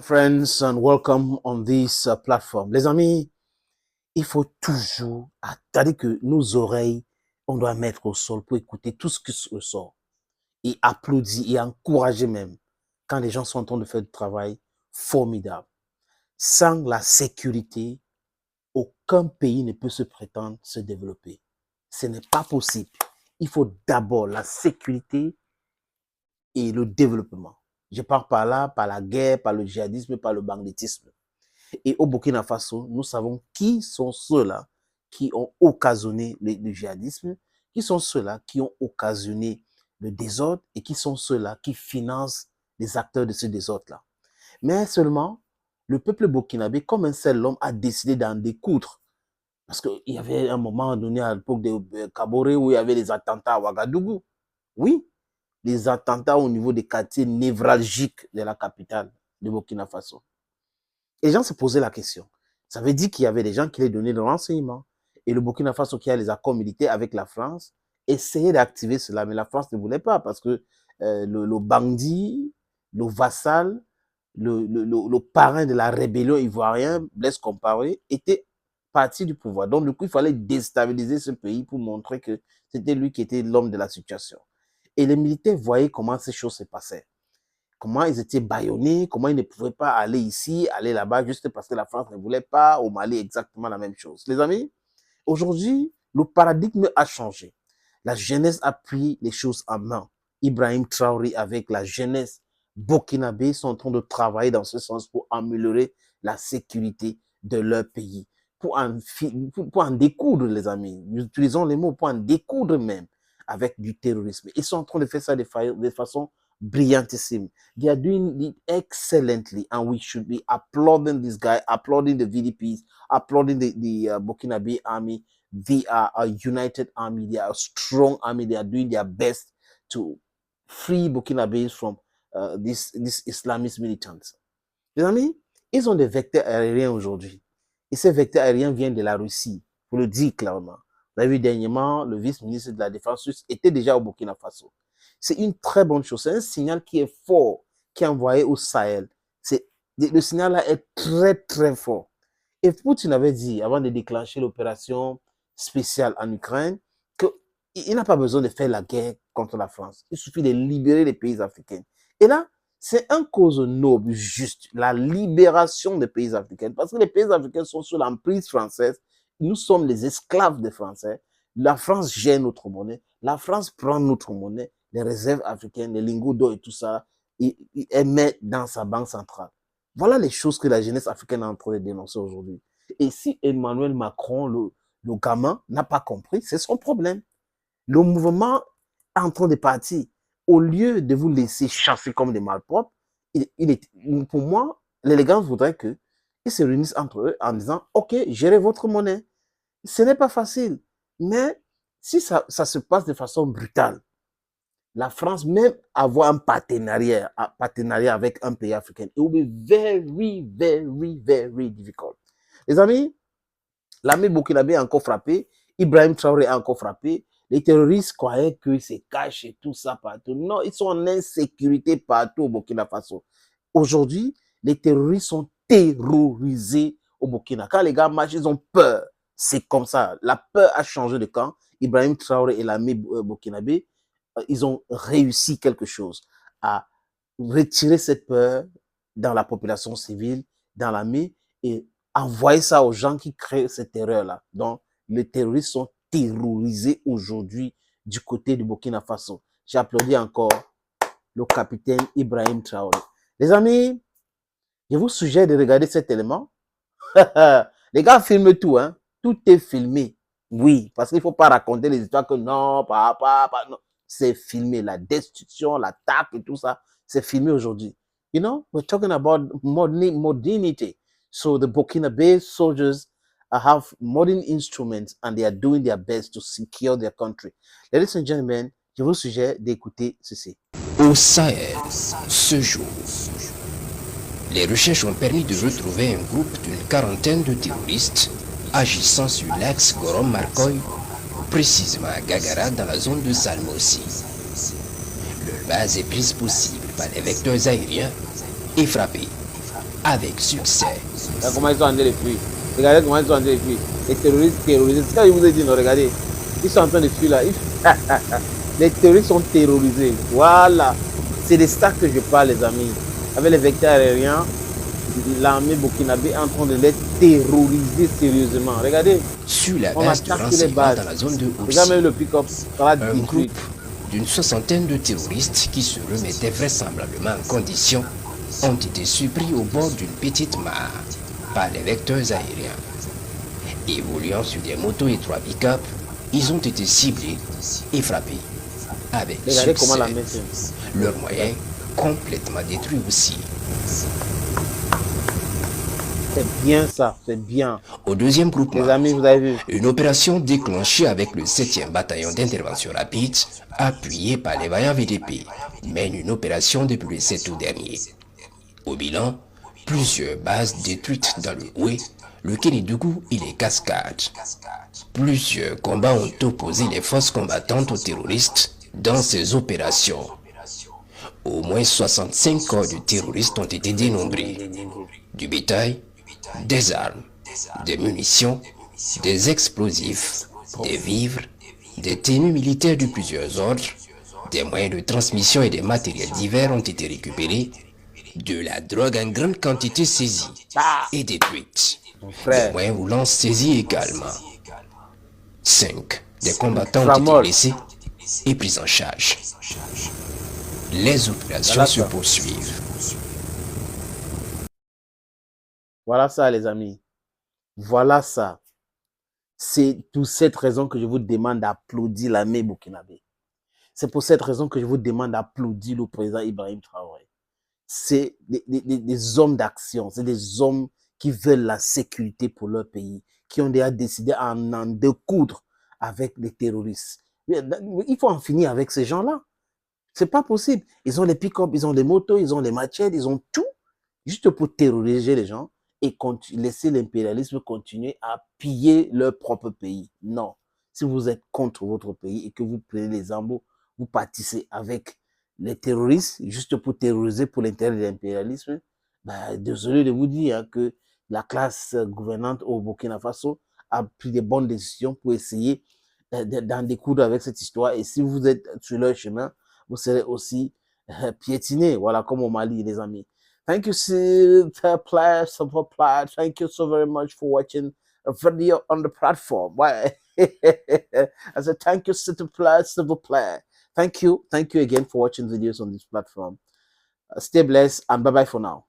Friends, and welcome on this platform. Les amis, il faut toujours attendre que nos oreilles, on doit mettre au sol pour écouter tout ce qui ressort et applaudir et encourager même quand les gens sont en train de faire du travail formidable. Sans la sécurité, aucun pays ne peut se prétendre se développer. Ce n'est pas possible. Il faut d'abord la sécurité et le développement. Je parle par là, par la guerre, par le djihadisme, par le banditisme. Et au Burkina Faso, nous savons qui sont ceux-là qui ont occasionné le djihadisme, qui sont ceux-là qui ont occasionné le désordre et qui sont ceux-là qui financent les acteurs de ce désordre-là. Mais seulement, le peuple burkinabé, comme un seul homme, a décidé d'en découdre. Parce qu'il y avait un moment donné à l'époque de Kaboré où il y avait des attentats à Ouagadougou. Oui, des attentats au niveau des quartiers névralgiques de la capitale de Burkina Faso. Et les gens se posaient la question. Ça veut dire qu'il y avait des gens qui les donnaient de renseignements. Et le Burkina Faso, qui a les accords militaires avec la France, essayait d'activer cela, mais la France ne voulait pas parce que le bandit, le vassal, le parrain de la rébellion ivoirien, Blaise Compaoré, était parti du pouvoir. Donc, du coup, il fallait déstabiliser ce pays pour montrer que c'était lui qui était l'homme de la situation. Et les militaires voyaient comment ces choses se passaient. Comment ils étaient bâillonnés, comment ils ne pouvaient pas aller ici, aller là-bas, juste parce que la France ne voulait pas. Au Mali, exactement la même chose. Les amis, aujourd'hui, le paradigme a changé. La jeunesse a pris les choses en main. Ibrahim Traoré, avec la jeunesse burkinabé, sont en train de travailler dans ce sens pour améliorer la sécurité de leur pays. Pour en découdre, les amis. Nous utilisons les mots pour en découdre même avec du terrorisme. Ils sont en train de faire ça de façon brillantissime. They are doing it excellently, and we should be applauding this guy, applauding the VDPs, applauding the Burkinabe army. They are a united army. They are a strong army. They are doing their best to free Burkinabés from these Islamist militants. Les amis, ils ont des vecteurs aériens aujourd'hui. Et ces vecteurs aériens viennent de la Russie, pour le dire clairement. Vous avez vu dernièrement, le vice-ministre de la Défense russe était déjà au Burkina Faso. C'est une très bonne chose. C'est un signal qui est fort, qui est envoyé au Sahel. Le signal-là est très, très fort. Et Poutine avait dit, avant de déclencher l'opération spéciale en Ukraine, qu'il n'a pas besoin de faire la guerre contre la France. Il suffit de libérer les pays africains. Et là, c'est une cause noble, juste, la libération des pays africains. Parce que les pays africains sont sous l'emprise française. Nous sommes les esclaves des Français. La France gère notre monnaie. La France prend notre monnaie, les réserves africaines, les lingots d'or et tout ça, et met dans sa banque centrale. Voilà les choses que la jeunesse africaine est en train de dénoncer aujourd'hui. Et si Emmanuel Macron, le gamin, n'a pas compris, c'est son problème. Le mouvement est en train de partir. Au lieu de vous laisser chasser comme des malpropres, pour moi, l'élégance voudrait qu'ils se réunissent entre eux en disant « Ok, gérez votre monnaie ». Ce n'est pas facile. Mais si ça se passe de façon brutale, la France, même avoir un partenariat avec un pays africain, it will be very, very, very difficult. Les amis, l'armée burkinabé a encore frappé, Ibrahim Traoré a encore frappé, les terroristes croyaient qu'ils se cachent et tout ça partout. Non, ils sont en insécurité partout au Burkina Faso. Aujourd'hui, les terroristes sont terrorisés au Burkina. Quand les gars marchent, ils ont peur. C'est comme ça. La peur a changé de camp. Ibrahim Traoré et l'armée burkinabé, ils ont réussi quelque chose à retirer cette peur dans la population civile, dans l'armée, et envoyer ça aux gens qui créent cette terreur-là. Donc, les terroristes sont terrorisés aujourd'hui du côté du Burkina Faso. J'applaudis encore le capitaine Ibrahim Traoré. Les amis, je vous suggère de regarder cet élément. Les gars filment tout, hein. Tout est filmé. Oui, parce qu'il ne faut pas raconter les histoires que non, non. C'est filmé. La destruction, l'attaque et tout ça, c'est filmé aujourd'hui. You know, we're talking about modernity. So the Burkinabe soldiers have modern instruments and they are doing their best to secure their country. Ladies and gentlemen, je vous suggère d'écouter ceci. Au Sahel, ce jour, les recherches ont permis de retrouver un groupe d'une quarantaine de terroristes agissant sur l'axe Gorom-Marcoy, précisément à Gagara dans la zone de Salmossi. Leur base est prise possible par les vecteurs aériens et frappée. avec succès. Regardez comment ils sont en train de fuir. Regardez comment ils sont en train de fuir. Les terroristes terrorisés. C'est ce que je vous ai dit, non, regardez. Ils sont en train de fuir là. Les terroristes sont terrorisés. Voilà. C'est de ça que je parle, les amis. Avec les vecteurs aériens, l'armée burkinabé est en train de les terroriser sérieusement. Regardez. Sur la On base de attaque les renseignement bases. dans la zone de Houssi, Regardez même le pick-up. un groupe d'une 60aine de terroristes qui se remettaient vraisemblablement en condition ont été surpris au bord d'une petite mare par les vecteurs aériens. Évoluant sur des motos et 3 pick-up, ils ont été ciblés et frappés avec Regardez comment la succès. main fait. Leurs moyens complètement détruits aussi. C'est bien ça, c'est bien. Au deuxième groupement, Les amis, vous avez vu. une opération déclenchée avec le 7e bataillon d'intervention rapide, appuyé par les vaillants VDP, mène une opération depuis le 7 août dernier. Au bilan, plusieurs bases détruites dans le Houé, le Kénidougou et les Cascades. Plusieurs combats ont opposé les forces combattantes aux terroristes dans ces opérations. Au moins 65 corps de terroristes ont été dénombrés. Du bétail, des armes, des munitions, des explosifs, des vivres, des tenues militaires de plusieurs ordres, des moyens de transmission et des matériels divers ont été récupérés, de la drogue en grande quantité saisie et détruite, des moyens roulants saisis également. 5 des combattants ont été blessés et pris en charge. Les opérations se poursuivent. Voilà ça, les amis. Voilà ça. C'est pour cette raison que je vous demande d'applaudir l'armée burkinabé. C'est pour cette raison que je vous demande d'applaudir le président Ibrahim Traoré. C'est des hommes d'action, c'est des hommes qui veulent la sécurité pour leur pays, qui ont déjà décidé à en découdre avec les terroristes. Il faut en finir avec ces gens-là. C'est pas possible. Ils ont les pick-up, ils ont les motos, ils ont les machettes, ils ont tout, juste pour terroriser les gens et laisser l'impérialisme continuer à piller leur propre pays. Non. Si vous êtes contre votre pays et que vous prenez les embaux, vous partissez avec les terroristes juste pour terroriser pour l'intérêt de l'impérialisme, désolé de vous dire que la classe gouvernante au Burkina Faso a pris des bonnes décisions pour essayer d'en découdre avec cette histoire. Et si vous êtes sur leur chemin, vous serez aussi piétiné. Voilà, comme au Mali, les amis. Thank you, super player. Thank you so very much for watching a video on the platform. I said, thank you, super player. Thank you again for watching videos on this platform. Stay blessed and bye-bye for now.